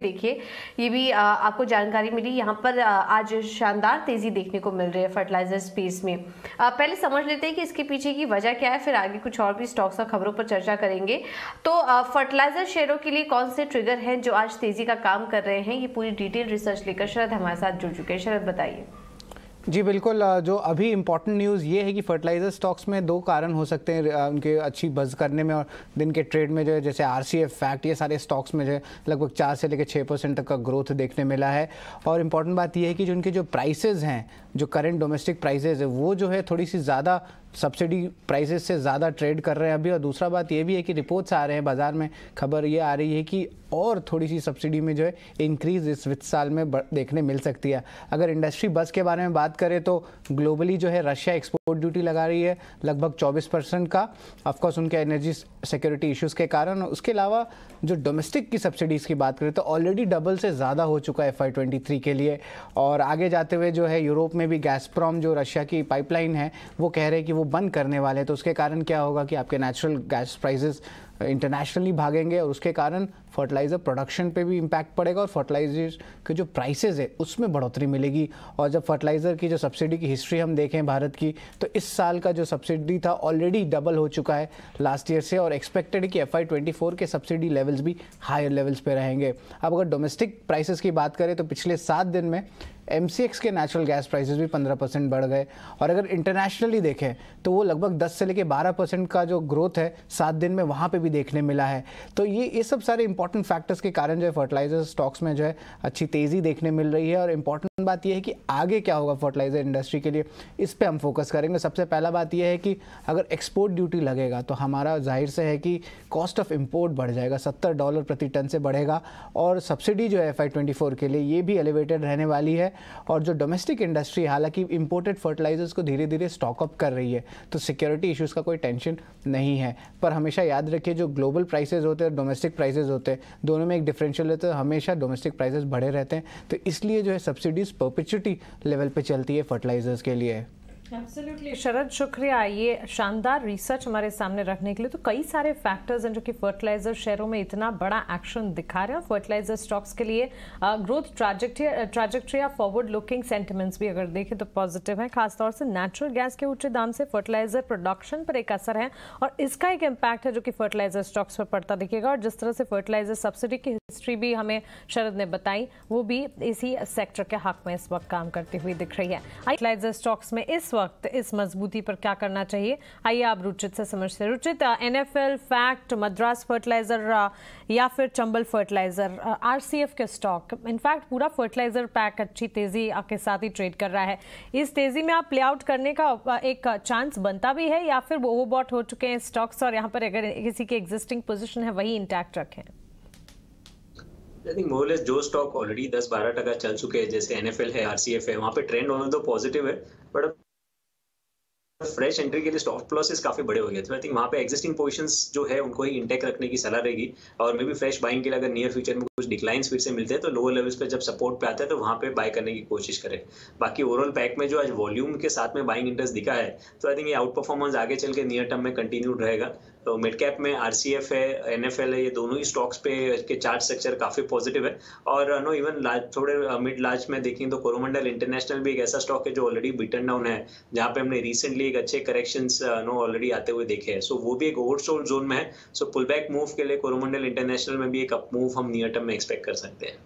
देखिए, ये भी आपको जानकारी मिली। यहाँ पर आज शानदार तेजी देखने को मिल रही है फर्टिलाइजर स्पेस में। पहले समझ लेते हैं कि इसके पीछे की वजह क्या है, फिर आगे कुछ और भी स्टॉक्स और खबरों पर चर्चा करेंगे। तो फर्टिलाइजर शेयरों के लिए कौन से ट्रिगर हैं जो आज तेजी का काम कर रहे हैं, ये पूरी डिटेल रिसर्च लेकर शरद हमारे साथ जुड़ चुके हैं। शरद, बताइए। जी बिल्कुल, जो अभी इम्पॉर्टेंट न्यूज़ ये है कि फर्टिलाइजर स्टॉक्स में दो कारण हो सकते हैं उनके अच्छी बज़ करने में और दिन के ट्रेड में जो है, जैसे आरसीएफ फैक्ट, ये सारे स्टॉक्स में जो है लगभग 4 से लेकर 6% तक का ग्रोथ देखने मिला है। और इम्पॉर्टेंट बात ये है कि जो उनके जो प्राइसेस हैं, जो करंट डोमेस्टिक प्राइसेस है, वो जो है थोड़ी सी ज़्यादा सब्सिडी प्राइसेस से ज़्यादा ट्रेड कर रहे हैं अभी। और दूसरा बात ये भी है कि रिपोर्ट्स आ रहे हैं बाज़ार में, खबर ये आ रही है कि और थोड़ी सी सब्सिडी में जो है इंक्रीज इस वित्त साल में देखने मिल सकती है। अगर इंडस्ट्री बस के बारे में बात करें तो ग्लोबली जो है रशिया एक्सपोर्ट ड्यूटी लगा रही है लगभग 24% का, ऑफकोर्स उनके एनर्जी सिक्योरिटी इश्यूज़ के कारण। उसके अलावा जो डोमेस्टिक की सब्सिडीज़ की बात करें तो ऑलरेडी डबल से ज़्यादा हो चुका है FY23 के लिए। और आगे जाते हुए जो है यूरोप में भी गैसप्रॉम, जो रशिया की पाइपलाइन है, वो कह रहे हैं कि वो बंद करने वाले हैं। तो उसके कारण क्या होगा कि आपके नेचुरल गैस प्राइसेस इंटरनेशनली भागेंगे और उसके कारण फर्टिलाइज़र प्रोडक्शन पे भी इम्पैक्ट पड़ेगा और फर्टिलाइजर के जो प्राइसेस है उसमें बढ़ोतरी मिलेगी। और जब फर्टिलाइज़र की जो सब्सिडी की हिस्ट्री हम देखें भारत की, तो इस साल का जो सब्सिडी था ऑलरेडी डबल हो चुका है लास्ट ईयर से। और एक्सपेक्टेड है कि FY24 के सब्सिडी लेवल्स भी हायर लेवल्स पे रहेंगे। अब अगर डोमेस्टिक प्राइसेस की बात करें तो पिछले 7 दिन में MCX के नेचुरल गैस प्राइसेस भी 15% बढ़ गए। और अगर इंटरनेशनली देखें तो वो लगभग 10 से लेकर 12% का जो ग्रोथ है 7 दिन में वहाँ पे भी देखने मिला है। तो ये सब सारे इंपॉर्टेंट फैक्टर्स के कारण जो है फर्टिलाइजर स्टॉक्स में जो है अच्छी तेज़ी देखने मिल रही है। और इंपॉर्टेंट बात यह है कि आगे क्या होगा फर्टिलाइजर इंडस्ट्री के लिए, इस पर हम फोकस करेंगे। सबसे पहला बात यह है कि अगर एक्सपोर्ट ड्यूटी लगेगा तो हमारा जाहिर से है कि कॉस्ट ऑफ इम्पोर्ट बढ़ जाएगा, $70 प्रति टन से बढ़ेगा। और सब्सिडी जो है FY24 के लिए ये भी एलिवेटेड रहने वाली है। और जो डोमेस्टिक इंडस्ट्री हालांकि इंपोर्टेड फर्टिलाइजर्स को धीरे धीरे स्टॉकअप कर रही है, तो सिक्योरिटी इश्यूज़ का कोई टेंशन नहीं है। पर हमेशा याद रखिए, जो ग्लोबल प्राइसेस होते हैं और डोमेस्टिक प्राइसेस होते हैं, दोनों में एक डिफरेंशियल रहता है। हमेशा डोमेस्टिक प्राइसेस बढ़े रहते हैं, तो इसलिए जो है सब्सिडीज़ परपेचुइटी लेवल पे चलती है फर्टिलाइजर्स के लिए। एब्सोल्युटली शरद, शुक्रिया ये शानदार रिसर्च हमारे सामने रखने के लिए। तो कई सारे फैक्टर्स हैं जो कि फर्टिलाइजर शेयरों में इतना बड़ा एक्शन दिखा रहे हैं। फर्टिलाइजर स्टॉक्स के लिए ग्रोथ ट्रैजेक्टरी या फॉरवर्ड लुकिंग सेंटिमेंट्स भी अगर देखें तो पॉजिटिव है। खासतौर से नेचुरल गैस के ऊंचे दाम से फर्टिलाइजर प्रोडक्शन पर एक असर है और इसका एक इम्पैक्ट है जो कि फर्टिलाइजर स्टॉक्स पर पड़ता दिखेगा। और जिस तरह से फर्टिलाइजर सब्सिडी की हिस्ट्री भी हमें शरद ने बताई, वो भी इसी सेक्टर के हक में इस वक्त काम करती हुई दिख रही है। फर्टिलाइजर स्टॉक्स में इस वक्त इस मजबूती पर क्या करना चाहिए, आइए आप रुचित से समझते हैं। रुचित, NFL, फैक्ट, मद्रास फर्टिलाइजर या फिर चंबल फर्टिलाइजर, RCF के स्टॉक, इनफैक्ट पूरा फर्टिलाइजर पैक अच्छी तेजी के साथ ही ट्रेड कर रहा है। इस तेजी में आप प्ले आउट करने का एक चांस बनता भी है या फिर ओवरबॉट हो चुके हैं स्टॉक्स और यहाँ पर अगर किसी की एग्जिस्टिंग पोजिशन है वही इंटैक्ट रखें? आई थिंक मोर लेस जो स्टॉक ऑलरेडी 10-12% चल चुके हैं, जैसे NFL है, RCF है, वहाँ पे ट्रेंड होना तो पॉजिटिव है, बट फ्रेश एंट्री के लिए स्टॉप लॉसेस काफी बड़े हो गए थे। आई थिंक वहाँ पे एग्जिस्टिंग पोजीशंस जो है उनको ही इंटेक रखने की सलाह रहेगी। और मे बी फ्रेश बाइंग के लिए अगर नियर फ्यूचर में कुछ डिक्लाइंस फिर से मिलते हैं तो लोअर लेवल्स पे जब सपोर्ट पे आता है तो वहाँ पे बाय करने की कोशिश करें। बाकी ओवरऑल पैक में जो आज वॉल्यूम के साथ में बाइंग इंटरेस्ट दिखा है, तो आई थिंक ये आउट परफॉर्मेंस आगे चल के नियर टर्म में कंटिन्यूड रहेगा। तो मिड कैप में RCF है, NFL है, ये दोनों ही स्टॉक्स पे के चार्ट स्ट्रक्चर काफी पॉजिटिव है। और नो इवन थोड़े मिड लार्ज में देखें तो कोरोमंडल इंटरनेशनल भी एक ऐसा स्टॉक है जो ऑलरेडी बीटन डाउन है, जहाँ पे हमने रिसेंटली एक अच्छे करेक्शंस ऑलरेडी आते हुए देखे हैं। सो वो भी एक ओवरसोल्ड जोन में है। सो पुल बैक मूव के लिए कोरोमंडल इंटरनेशनल में भी एक अप मूव हम नियर टर्म में एक्सपेक्ट कर सकते हैं।